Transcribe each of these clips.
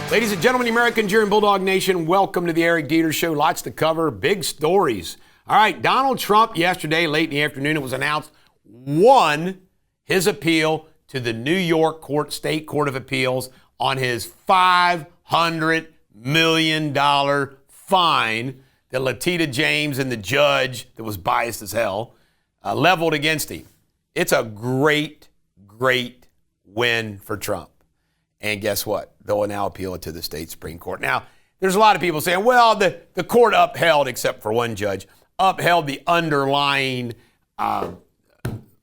Ladies and gentlemen, the American Jeering Bulldog Nation, welcome to the Eric Deters Show. Lots to cover, big stories. All right, Donald Trump yesterday, late in the afternoon, it was announced, won his appeal to the New York State Court of Appeals on his $500 million fine that Letitia James and the judge that was biased as hell leveled against him. It's a great, great win for Trump. And guess what? They'll now appeal it to the state Supreme Court. Now, there's a lot of people saying, well, the court upheld, except for one judge, upheld the underlying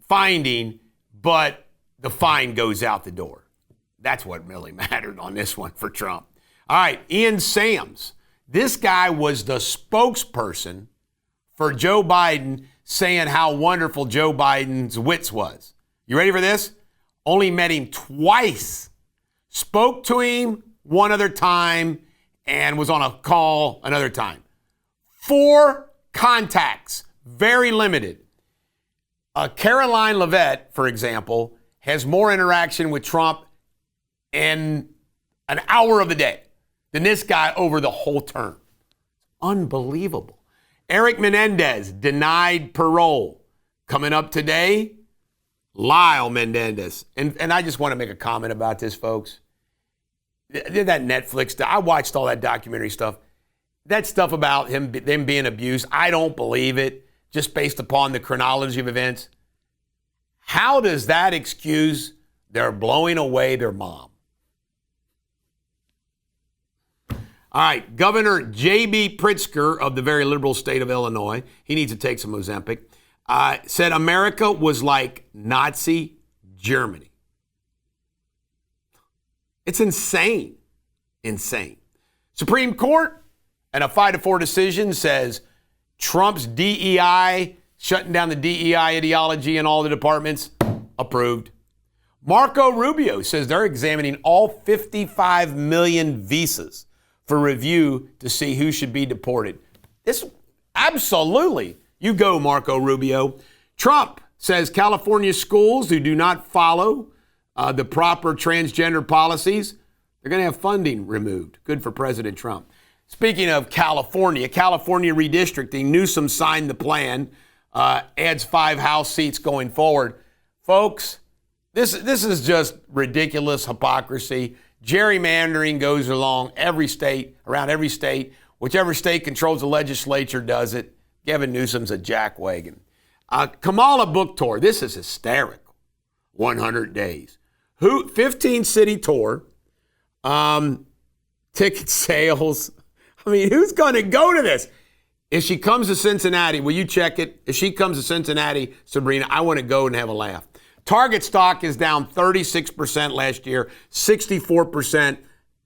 finding, but the fine goes out the door. That's what really mattered on this one for Trump. All right, Ian Sams. This guy was the spokesperson for Joe Biden, saying how wonderful Joe Biden's wits was. You ready for this? Only met him twice. Spoke to him one other time and was on a call another time. 4 contacts, very limited. Caroline Leavitt, for example, has more interaction with Trump in an hour of the day than this guy over the whole term. Unbelievable. Eric Menendez denied parole. Coming up today, Lyle Menendez. And I just want to make a comment about this, folks. That Netflix, I watched all that documentary stuff. That stuff about them being abused, I don't believe it, just based upon the chronology of events. How does that excuse their blowing away their mom? All right, Governor J.B. Pritzker of the very liberal state of Illinois, he needs to take some Ozempic, said America was like Nazi Germany. It's insane. Insane. Supreme Court, and a 5-4 decision says Trump's DEI, shutting down the DEI ideology in all the departments, approved. Marco Rubio says they're examining all 55 million visas for review to see who should be deported. This, absolutely. You go, Marco Rubio. Trump says California schools who do not follow the proper transgender policies, they're going to have funding removed. Good for President Trump. Speaking of California redistricting, Newsom signed the plan, adds 5 House seats going forward. Folks, this is just ridiculous hypocrisy. Gerrymandering goes along around every state. Whichever state controls the legislature does it. Gavin Newsom's a jackwagon. Kamala book tour. This is hysterical. 100 days. 15-city tour, ticket sales. I mean, who's going to go to this? If she comes to Cincinnati, will you check it? If she comes to Cincinnati, Sabrina, I want to go and have a laugh. Target stock is down 36% last year, 64%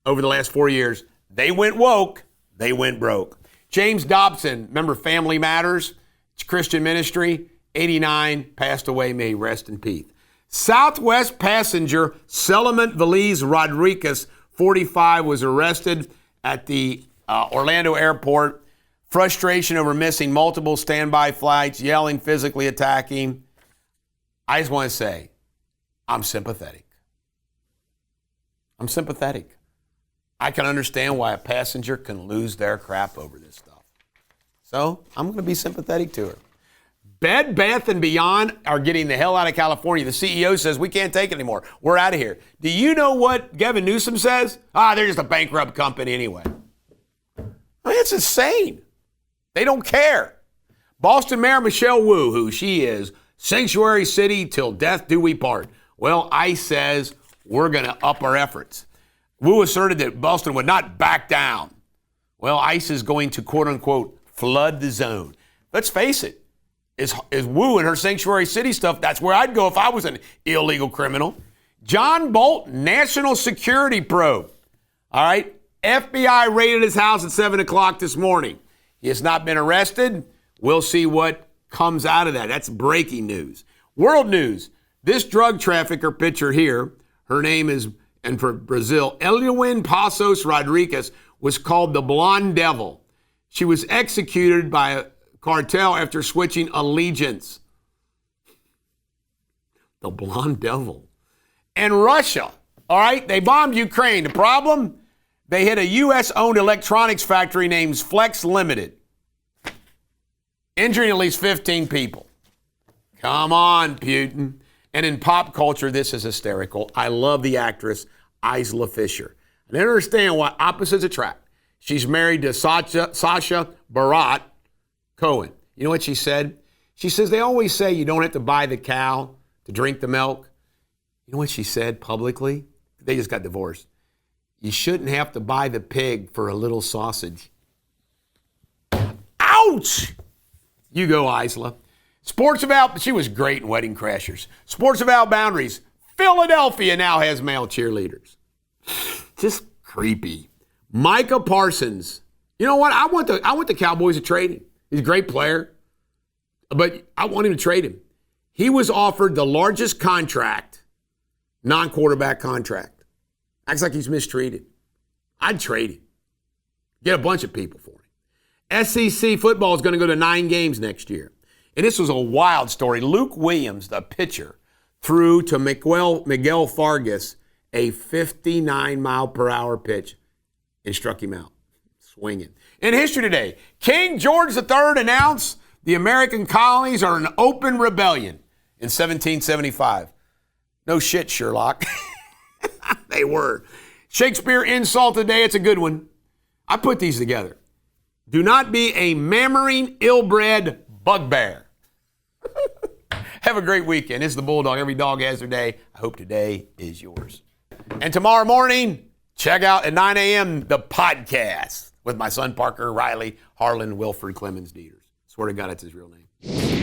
over the last 4 years. They went woke. They went broke. James Dobson, remember Family Matters? It's Christian ministry. 89, passed away. May he rest in peace. Southwest passenger Selamat Veliz Rodriguez, 45, was arrested at the Orlando airport. Frustration over missing multiple standby flights, yelling, physically attacking. I just want to say, I'm sympathetic. I'm sympathetic. I can understand why a passenger can lose their crap over this stuff. So I'm going to be sympathetic to her. Bed Bath & Beyond are getting the hell out of California. The CEO says, we can't take it anymore. We're out of here. Do you know what Gavin Newsom says? They're just a bankrupt company anyway. I mean, it's insane. They don't care. Boston Mayor Michelle Wu, who she is, sanctuary city till death do we part. Well, ICE says we're going to up our efforts. Wu asserted that Boston would not back down. Well, ICE is going to, quote unquote, flood the zone. Let's face it. Is Wu and her sanctuary city stuff, that's where I'd go if I was an illegal criminal. John Bolton, national security probe. All right, FBI raided his house at 7 o'clock this morning. He has not been arrested. We'll see what comes out of that. That's breaking news. World news. This drug trafficker picture here, her name is, and for Brazil, Eluin Passos Rodriguez, was called the Blonde Devil. She was executed by a cartel after switching allegiance. The Blonde Devil. And Russia, all right, they bombed Ukraine. The problem? They hit a U.S.-owned electronics factory named Flex Limited, injuring at least 15 people. Come on, Putin. And in pop culture, this is hysterical. I love the actress Isla Fisher. I don't understand why opposites attract. She's married to Sacha Baron Cohen. You know what she said? She says, they always say you don't have to buy the cow to drink the milk. You know what she said publicly? They just got divorced. You shouldn't have to buy the pig for a little sausage. Ouch! You go, Isla. She was great in Wedding Crashers. Sports Without Boundaries. Philadelphia now has male cheerleaders. Just creepy. Micah Parsons. You know what? I want the Cowboys to trade him. He's a great player, but I want him to trade him. He was offered the largest contract, non-quarterback contract. Acts like he's mistreated. I'd trade him. Get a bunch of people for him. SEC football is going to go to 9 games next year. And this was a wild story. Luke Williams, the pitcher, threw to Miguel Fargas a 59-mile-per-hour pitch and struck him out, swinging. In history today, King George III announced the American colonies are in open rebellion in 1775. No shit, Sherlock. They were. Shakespeare insult today, it's a good one. I put these together. Do not be a mammering, ill-bred bugbear. Have a great weekend. It's the Bulldog. Every dog has their day. I hope today is yours. And tomorrow morning, check out at 9 a.m. the podcast with my son Parker, Riley, Harlan, Wilford, Clemens, Deters. Swear to God, that's his real name.